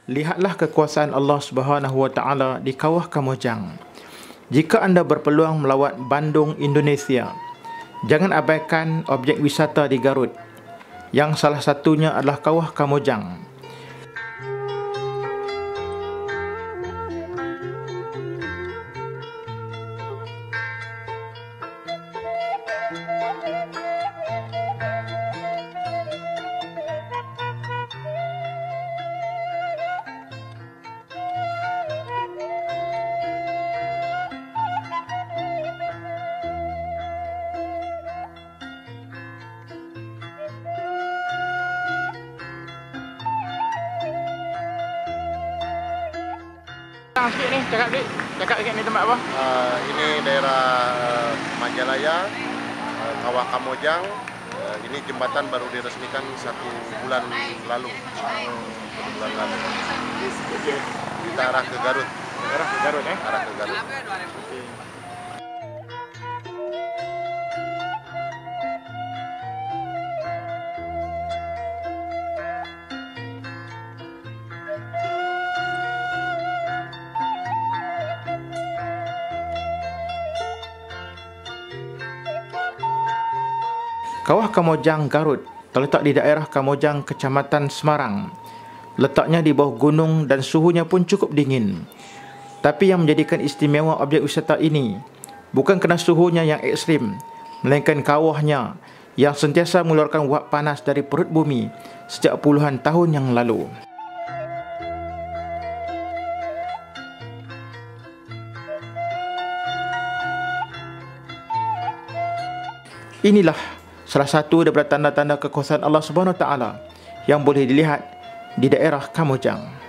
Lihatlah kekuasaan Allah Subhanahu Wa Taala di kawah Kamojang. Jika anda berpeluang melawat Bandung, Indonesia, jangan abaikan objek wisata di Garut, yang salah satunya adalah kawah Kamojang. Sikit ni, cakap sikit ni tempat apa? Ini daerah Majalaya, kawah Kamojang. Ini jembatan baru diresmikan 1 bulan lalu. Kita arah ke Garut. Arah ke Garut, Arah ke Garut. Kawah Kamojang Garut terletak di daerah Kamojang, Kecamatan Semarang. Letaknya di bawah gunung dan suhunya pun cukup dingin. Tapi yang menjadikan istimewa objek wisata ini bukan kerana suhunya yang ekstrim, melainkan kawahnya yang sentiasa mengeluarkan uap panas dari perut bumi sejak puluhan tahun yang lalu. Inilah salah satu daripada tanda-tanda kekuasaan Allah Subhanahu Wa Taala yang boleh dilihat di daerah Kamojang.